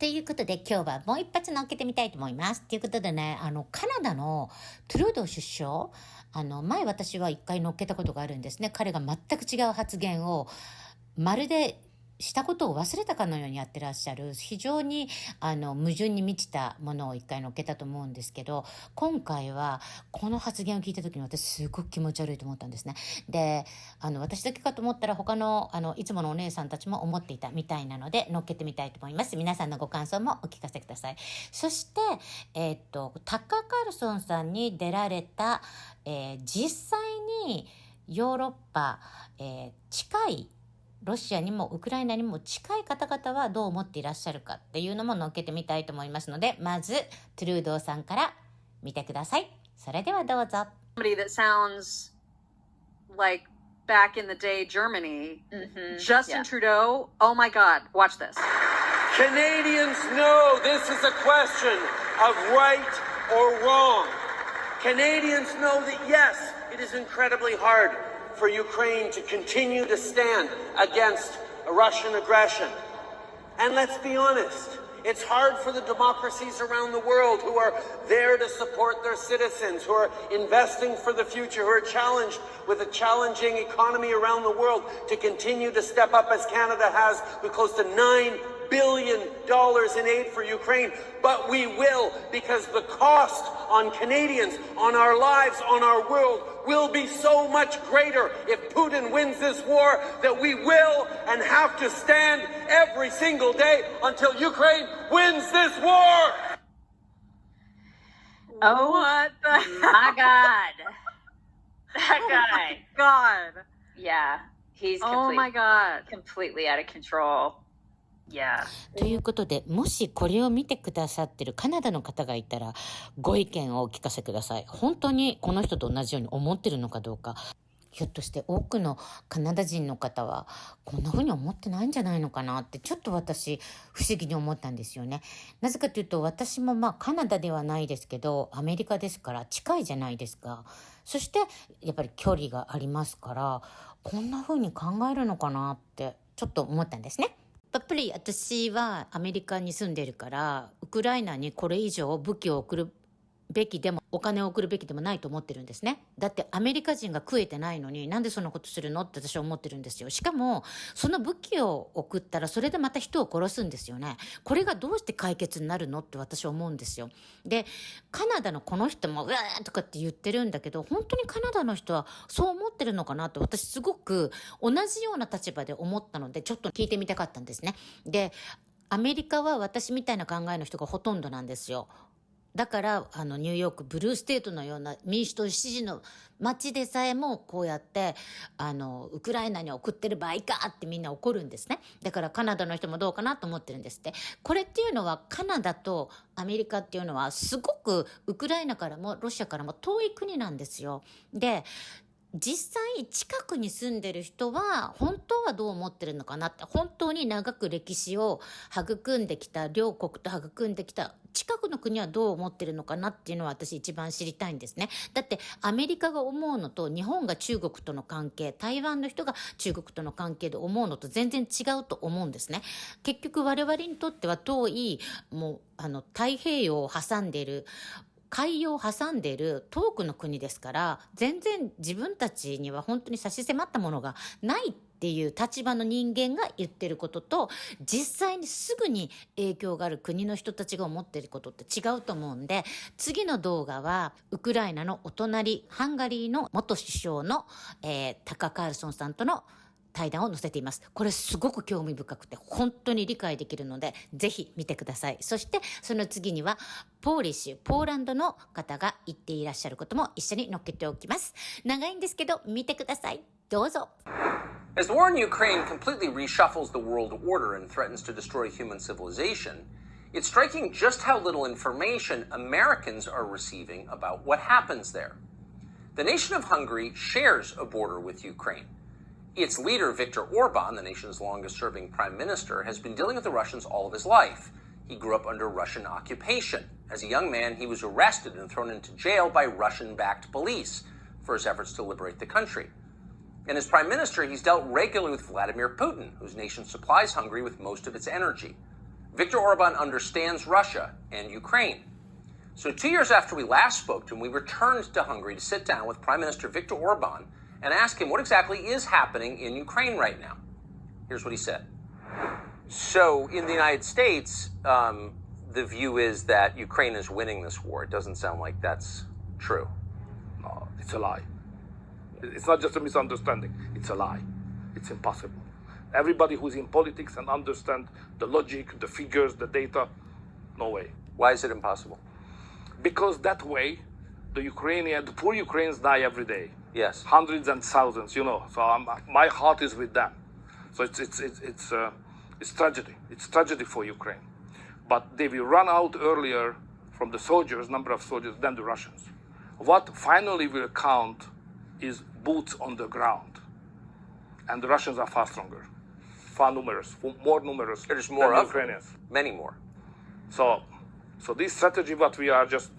ということで今日はもう一発乗っけてみたいと思います。ということでね、カナダのトゥルードー首相、前私は一回乗っけたことがあるんですね。彼が全く違う発言をまるでしたことを忘れたかのようにやってらっしゃる、非常に矛盾に満ちたものを一回乗っけたと思うんですけど、今回はこの発言を聞いた時に私すごく気持ち悪いと思ったんですね。で、私だけかと思ったら他のいつものお姉さんたちも思っていたみたいなので乗っけてみたいと思います。皆さんのご感想もお聞かせください。そしてタッカー・カールソンさんに出られた、実際にヨーロッパ、近いロシアにもウクライナにも近い方々はどう思っていらっしゃるかっていうのも乗っけてみたいと思いますので、まずトゥルードーさんから見てください。それではどうぞ。Somebody that sounds like back in the day Germany, Justin Trudeau. Oh my God, watch this. Canadians know this is a question of right or wrong. Canadians know that yes, it is incredibly hard for Ukraine to continue to stand against Russian aggression. And let's be honest, it's hard for the democracies around the world who are there to support their citizens, who are investing for the future, who are challenged with a challenging economy around the world to continue to step up as Canada has with close to $9 billion in aid for Ukraine. But we will, because the cost on Canadians, on our lives, on our world will be so much greater if Putin wins this war that we will and have to stand every single day until Ukraine wins this war. Oh, what the My God. That guy. God. Yeah. He's Oh my God. completely out of control. Yeah. ということで、もしこれを見てくださってるカナダの方がいたらご意見をお聞かせください。本当にこの人と同じように思ってるのかどうか。ひょっとして多くのカナダ人の方はこんな風に思ってないんじゃないのかなってちょっと私不思議に思ったんですよね。なぜかというと私もカナダではないですけどアメリカですから近いじゃないですか。そしてやっぱり距離がありますからこんな風に考えるのかなってちょっと思ったんですね。やっぱり私はアメリカに住んでるからウクライナにこれ以上武器を送るべきでもお金を送るべきでもないと思ってるんですね。だってアメリカ人が食えてないのになんでそんなことするのって私は思ってるんですよ。しかもその武器を送ったらそれでまた人を殺すんですよね。これがどうして解決になるのって私は思うんですよ。でカナダのこの人もうわーとかって言ってるんだけど本当にカナダの人はそう思ってるのかなって私すごく同じような立場で思ったのでちょっと聞いてみたかったんですね。でアメリカは私みたいな考えの人がほとんどなんですよ。だからニューヨークブルーステートのような民主党支持の街でさえもこうやってウクライナに送ってる場合かってみんな怒るんですね。だからカナダの人もどうかなと思ってるんですって。これっていうのはカナダとアメリカっていうのはすごくウクライナからもロシアからも遠い国なんですよ。で実際近くに住んでる人は本当はどう思ってるのかなって本当に長く歴史を育んできた両国と育んできた近くの国はどう思ってるのかなっていうのは私一番知りたいんですね。だってアメリカが思うのと日本が中国との関係台湾の人が中国との関係で思うのと全然違うと思うんですね。結局我々にとっては遠いもう太平洋を挟んでいる海洋を挟んでいる遠くの国ですから全然自分たちには本当に差し迫ったものがないっていう立場の人間が言ってることと実際にすぐに影響がある国の人たちが思ってることって違うと思うんで次の動画はウクライナのお隣ハンガリーの元首相の、タカ・カールソンさんとの対談を載せています。これすごく興味深くて本当に理解できるのでぜひ見てください。そしてその次にはポーランドの方が言っていらっしゃることも一緒に載っけておきます。長いんですけど見てください。どうぞ。As the war in Ukraine completely reshuffles the world order and threatens to destroy human civilization, it's striking just how little information Americans are receiving about what happens there. The nation of Hungary shares a border with Ukraine.Its leader, Viktor Orban, the nation's longest-serving prime minister, has been dealing with the Russians all of his life. He grew up under Russian occupation. As a young man, he was arrested and thrown into jail by Russian-backed police for his efforts to liberate the country. And as prime minister, he's dealt regularly with Vladimir Putin, whose nation supplies Hungary with most of its energy. Viktor Orban understands Russia and Ukraine. So 2 years after we last spoke to him, we returned to Hungary to sit down with Prime Minister Viktor Orban and ask him what exactly is happening in Ukraine right now. Here's what he said. So in the United States, the view is that Ukraine is winning this war. It doesn't sound like that's true. No, it's a lie. It's not just a misunderstanding. It's a lie. It's impossible. Everybody who's in politics and understand the logic, the figures, the data, no way. Why is it impossible? Because that way, the poor Ukrainians die every day. Yes. Hundreds and thousands, you know. So my heart is with them. So it's tragedy. It's tragedy for Ukraine. But they will run out earlier from the soldiers, number of soldiers, than the Russians. What finally will count is boots on the ground. And the Russians are far stronger, far numerous, more numerous There's more than of Ukrainians. them. Many more. So this strategy, what we are just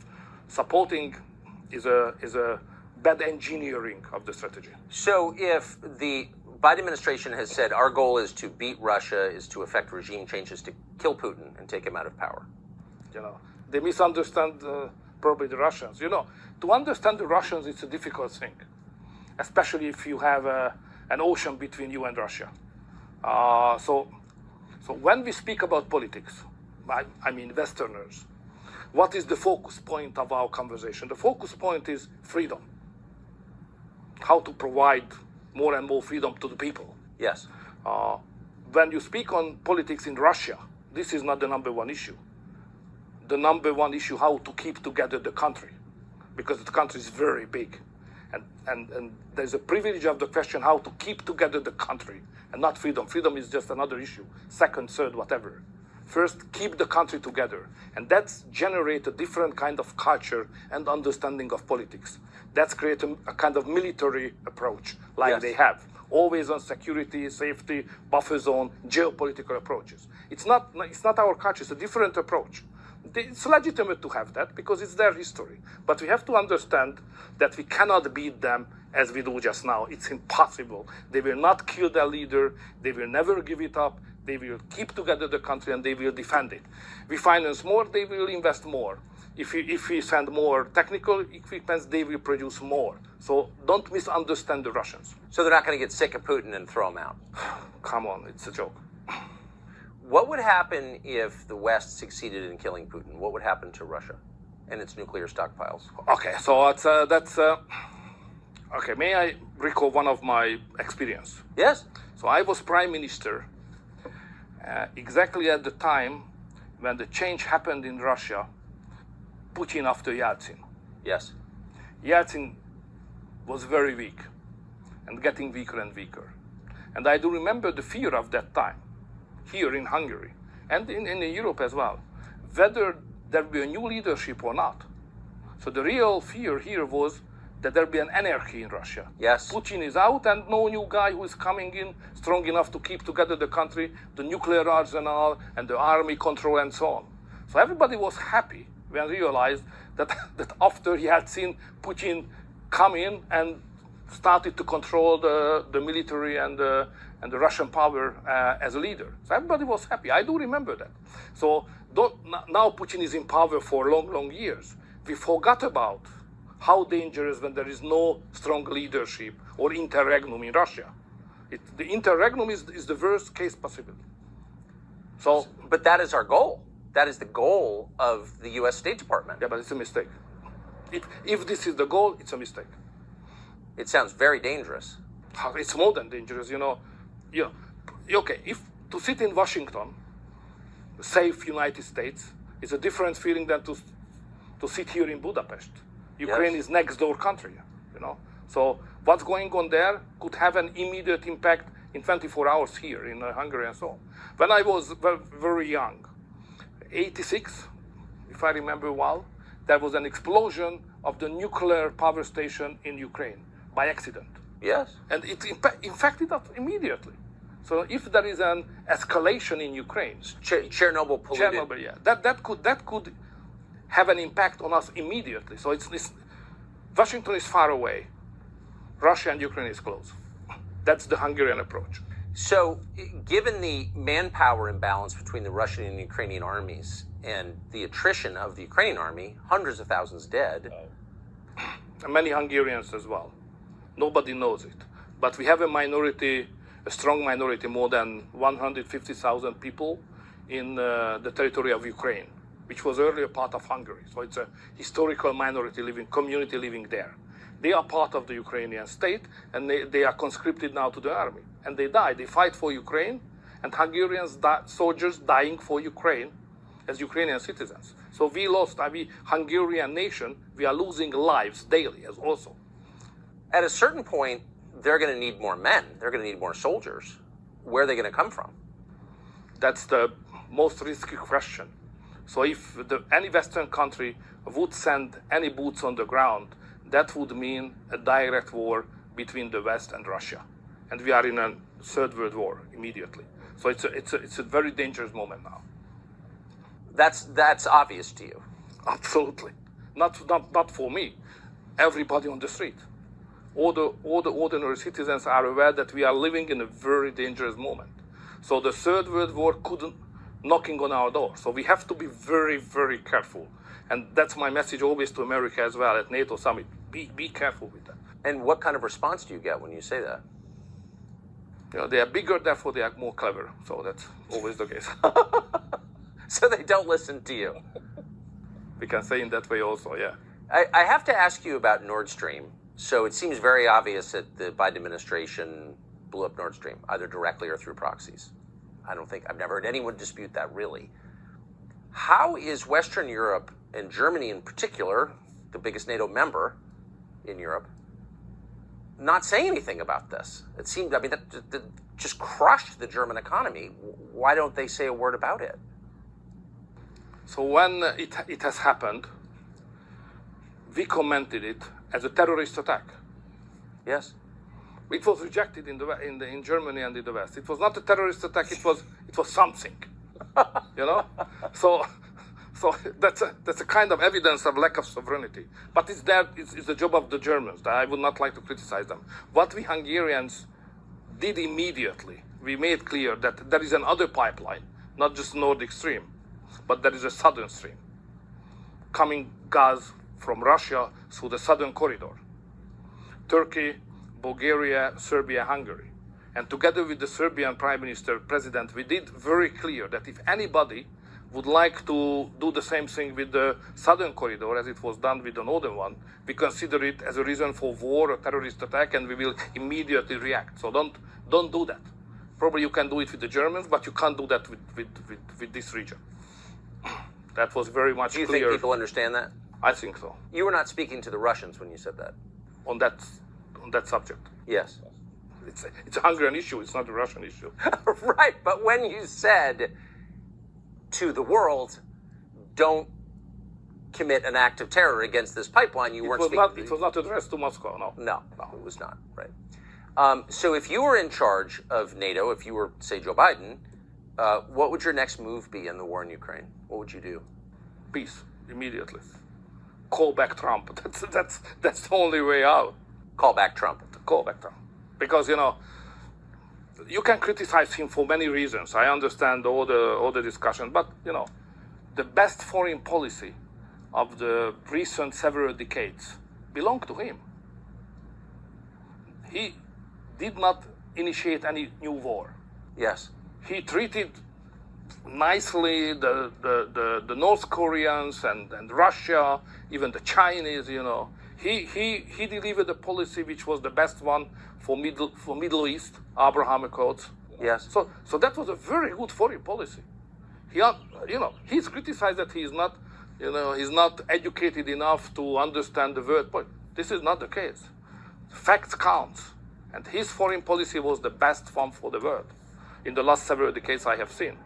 supporting, is a bad engineering of the strategy. So if the Biden administration has said our goal is to beat Russia, is to effect regime changes, to kill Putin and take him out of power. You know, they misunderstand probably the Russians. You know, to understand the Russians, it's a difficult thing, especially if you have an ocean between you and Russia. So when we speak about politics, I mean Westerners, what is the focus point of our conversation? The focus point is freedom. How to provide more and more freedom to the people. Yes. When you speak on politics in Russia, this is not the number one issue. The number one issue, how to keep together the country, because the country is very big. And there's a privilege of the question how to keep together the country and not freedom. Freedom is just another issue, second, third, whatever. First, keep the country together. And that's generate a different kind of culture and understanding of politics. That's create a kind of military approach like Yes. they have. Always on security, safety, buffer zone, geopolitical approaches. It's not our culture, it's a different approach. It's legitimate to have that because it's their history. But we have to understand that we cannot beat them as we do just now. It's impossible. They will not kill their leader. They will never give it up. They will keep together the country and they will defend it. We finance more, they will invest more. If we send more technical equipment, they will produce more. So don't misunderstand the Russians. So they're not going to get sick of Putin and throw him out. Come on, it's a joke. What would happen if the West succeeded in killing Putin? What would happen to Russia and its nuclear stockpiles? Okay, so that's okay. May I recall one of my experience? Yes. So I was prime minister exactly at the time when the change happened in Russia, Putin after Yeltsin. Yes. Yeltsin was very weak and getting weaker and weaker. And I do remember the fear of that time here in Hungary and in Europe as well, whether there will be a new leadership or not. So the real fear here was that there will be an anarchy in Russia. Yes. Putin is out and no new guy who is coming in strong enough to keep together the country, the nuclear arsenal and the army control and so on. So everybody was happy when realized that after Yeltsin, Putin come in and started to control the military and the Russian power as a leader. So everybody was happy. I do remember that. So now Putin is in power for long years. We forgot about how dangerous when there is no strong leadership or interregnum in Russia. The interregnum is the worst case possible. So, But that is our goal. That is the goal of the U.S. State Department. yeah, but it's a mistake. If this is the goal, it's a mistake. It sounds very dangerous. It's more than dangerous, you know. Okay, if to sit in Washington, safe United States, is a different feeling than to sit here in Budapest. Ukraine Yes. is next door country, you know. So what's going on there could have an immediate impact in 24 hours here in Hungary and so on. When I was very young, 86, if I remember well, there was an explosion of the nuclear power station in Ukraine by accident. Yes. And it infected us immediately. So if there is an escalation in Ukraine, Chernobyl polluted. Chernobyl, yeah, that could have an impact on us immediately. So it's Washington is far away, Russia and Ukraine is close. That's the Hungarian approach. So, given the manpower imbalance between the Russian and Ukrainian armies and the attrition of the Ukrainian army, hundreds of thousands dead. And many Hungarians as well. Nobody knows it. But we have a minority, a strong minority, more than 150,000 people in the territory of Ukraine, which was earlier part of Hungary. So it's a historical minority community living there. They are part of the Ukrainian state, and they are conscripted now to the army. And they die. They fight for Ukraine, and Hungarians, soldiers dying for Ukraine as Ukrainian citizens. So we lost, Hungarian nation, we are losing lives daily as also. At a certain point, they're going to need more men. They're going to need more soldiers. Where are they going to come from? That's the most risky question. So if any Western country would send any boots on the ground, that would mean a direct war between the West and Russia. And we are in a third world war immediately. So it's a very dangerous moment now. That's obvious to you. Absolutely. Not for me. Everybody on the street. All the ordinary citizens are aware that we are living in a very dangerous moment. So the third world war couldn't knocking on our door. So we have to be very, very careful. And that's my message always to America as well at NATO summit. Be careful with that. And what kind of response do you get when you say that? You know, they are bigger, therefore they are more clever. So that's always the case. So they don't listen to you. We can say in that way also, yeah. I have to ask you about Nord Stream. So it seems very obvious that the Biden administration blew up Nord Stream, either directly or through proxies. I've never heard anyone dispute that, really. How is Western Europe, and Germany in particular, the biggest NATO member in Europe, not saying anything about this? It seemed, that just crushed the German economy. Why don't they say a word about it? So when it has happened, we commented it as a terrorist attack. Yes. It was rejected in Germany and in the West. It was not a terrorist attack. It was something, you know. So that's a kind of evidence of lack of sovereignty. But it's the job of the Germans. I would not like to criticize them. What we Hungarians did immediately, we made clear that there is another pipeline, not just Nordic Stream, but there is a southern stream, coming gas from Russia through the southern corridor. Turkey, Bulgaria, Serbia, Hungary. And together with the Serbian Prime Minister, President, we did very clear that if anybody would like to do the same thing with the southern corridor as it was done with the northern one, we consider it as a reason for war or terrorist attack, and we will immediately react. So don't do that. Probably you can do it with the Germans, but you can't do that with this region. That was very much clear. Do you think people understand that? I think so. You were not speaking to the Russians when you said that. On that subject. Yes. It's a Hungarian issue. It's not a Russian issue. Right, but when you said to the world, don't commit an act of terror against this pipeline, you weren't speaking. It was not addressed to Moscow, no. No, it was not, right. So if you were in charge of NATO, if you were, say, Joe Biden, what would your next move be in the war in Ukraine? What would you do? Peace, immediately. Call back Trump. That's the only way out. Call back Trump. Call back Trump. Because, you know, you can criticize him for many reasons. I understand all the discussion, but, you know, the best foreign policy of the recent several decades belonged to him. He did not initiate any new war. Yes. He treated nicely the North Koreans and Russia, even the Chinese, you know. He delivered a policy which was the best one for Middle East, Abraham Accords. Yes. So that was a very good foreign policy. He's criticized that he's not educated enough to understand the world. But this is not the case. Facts count, and his foreign policy was the best one for the world in the last several decades I have seen.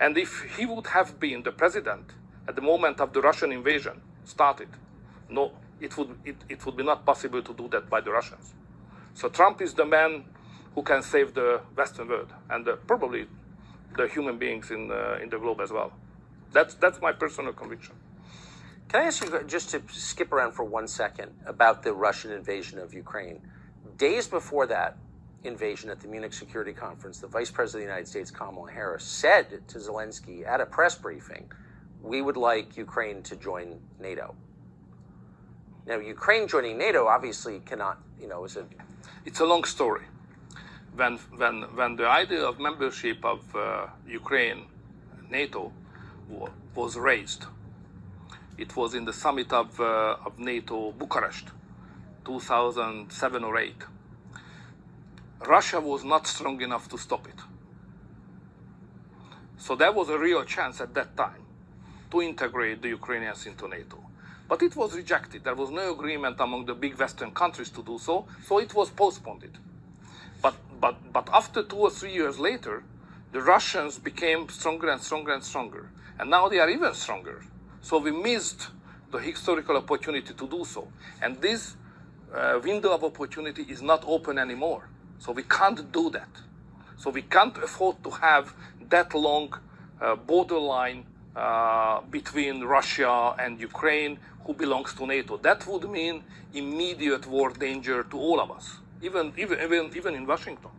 And if he would have been the president at the moment of the Russian invasion started, no, it would be not possible to do that by the Russians. So Trump is the man who can save the Western world and probably the human beings in the globe as well. That's my personal conviction. Can I ask you, just to skip around for 1 second, about the Russian invasion of Ukraine? Days before that, invasion at the Munich Security Conference, the Vice President of the United States, Kamala Harris, said to Zelensky at a press briefing, we would like Ukraine to join NATO. Now, Ukraine joining NATO obviously cannot, is a... It's a long story. When the idea of membership of Ukraine, NATO, was raised, it was in the summit of NATO Bucharest, 2007 or 8. Russia was not strong enough to stop it. So there was a real chance at that time to integrate the Ukrainians into NATO. But it was rejected. There was no agreement among the big Western countries to do so, so it was postponed. But after 2 or 3 years later, the Russians became stronger and stronger and stronger. And now they are even stronger. So we missed the historical opportunity to do so. And this window of opportunity is not open anymore. So we can't do that. So we can't afford to have that long borderline between Russia and Ukraine, who belongs to NATO. That would mean immediate war danger to all of us, even in Washington.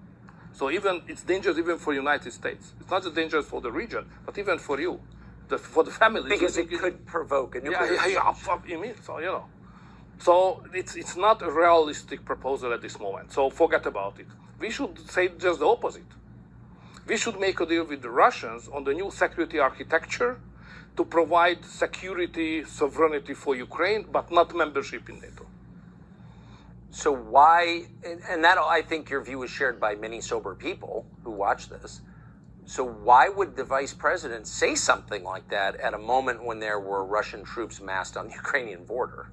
So it's dangerous even for the United States. It's not just dangerous for the region, but even for you, for the families. Because it could provoke a nuclear So it's not a realistic proposal at this moment. So forget about it. We should say just the opposite. We should make a deal with the Russians on the new security architecture to provide security, sovereignty for Ukraine, but not membership in NATO. So why, and that I think your view is shared by many sober people who watch this. So why would the vice president say something like that at a moment when there were Russian troops massed on the Ukrainian border?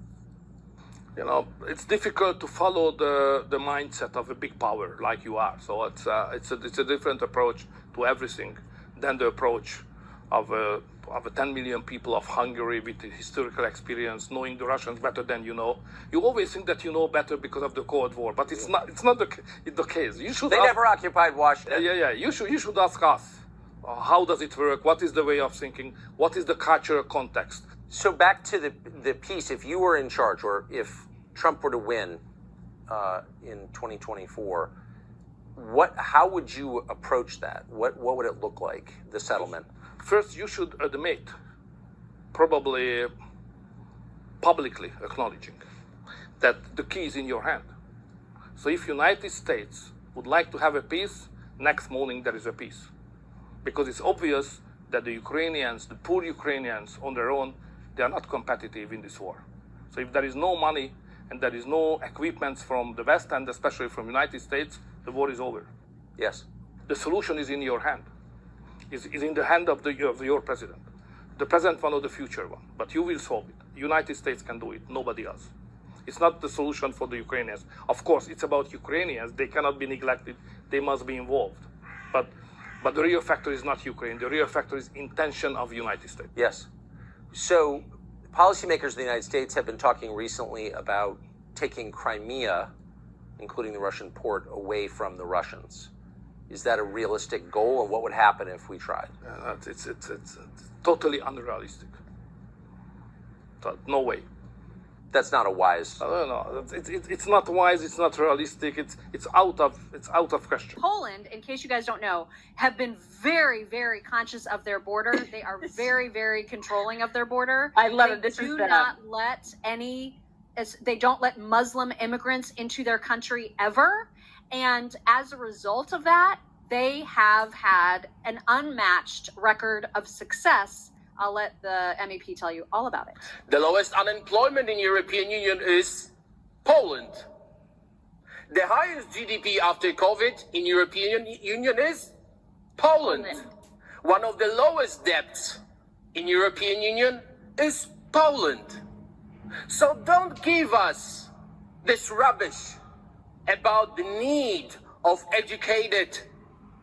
It's difficult to follow the mindset of a big power like you are. So it's a different approach to everything than the approach of 10 million people of Hungary with the historical experience, knowing the Russians better than you know. You always think that you know better because of the Cold War, but it's not the case. They never occupied Washington. Yeah. You should ask us. How does it work? What is the way of thinking? What is the cultural context? So back to the piece, if you were in charge, or if Trump were to win in 2024, how would you approach that? What would it look like, the settlement? First, you should admit, probably publicly acknowledging, that the key is in your hand. So if United States would like to have a peace, next morning there is a peace. Because it's obvious that the Ukrainians, the poor Ukrainians on their own, they are not competitive in this war. So if there is no money and there is no equipment from the West and especially from the United States, the war is over. Yes. The solution is in your hand. Is in the hand of your president. The present one or the future one. But you will solve it. The United States can do it, nobody else. It's not the solution for the Ukrainians. Of course, it's about Ukrainians. They cannot be neglected. They must be involved. But the real factor is not Ukraine. The real factor is intention of the United States. Yes. So policymakers in the United States have been talking recently about taking Crimea, including the Russian port, away from the Russians. Is that a realistic goal, or what would happen if we tried? It's totally unrealistic. So, no way. That's not a wise. No. It's not wise. It's not realistic. It's out of question. Poland, in case you guys don't know, have been very, very conscious of their border. They are very, very controlling of their border. I love They it. This do is not let they don't let Muslim immigrants into their country ever. And as a result of that, they have had an unmatched record of success. I'll let the MEP tell you all about it. The lowest unemployment in European Union is Poland. The highest GDP after COVID in European Union is Poland. One of the lowest debts in European Union is Poland. So don't give us this rubbish about the need of educated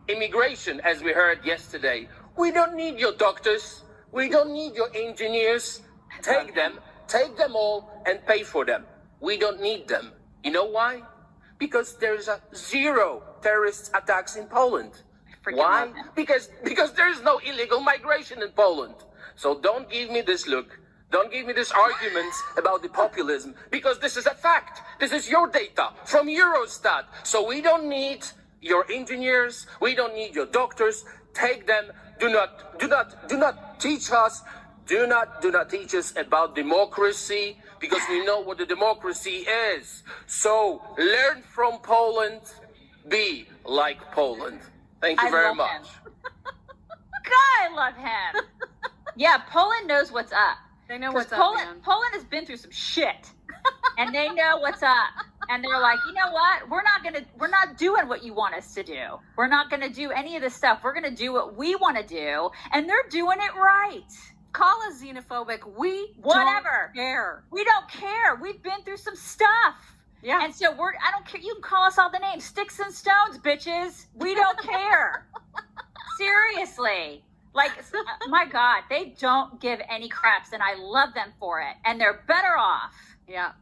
immigration, as we heard yesterday. We don't need your doctors. We don't need your engineers. Take them all, and pay for them. We don't need them. You know why? Because there's zero terrorist attacks in Poland. Why? Because there is no illegal migration in Poland. So don't give me this look Don't give me these arguments about the populism, because this is a fact. This is your data from Eurostat. So we don't need your engineers. We don't need your doctors. Take them. Do not teach us. Do not teach us about democracy, because we know what the democracy is. So learn from Poland. Be like Poland. Thank you very much. God, I love him. Yeah, Poland knows what's up. They know 'Cause what's up, Poland, man. Poland has been through some shit, and they know what's up. And they're like, you know what? We're not doing what you want us to do. We're not gonna do any of this stuff. We're gonna do what we want to do, and they're doing it right. Call us xenophobic. We Whatever. don't care. We don't care. We've been through some stuff. Yeah. And so I don't care. You can call us all the names. Sticks and stones, bitches. We don't care. Seriously. Like, my God, they don't give any craps, and I love them for it. And they're better off. Yeah.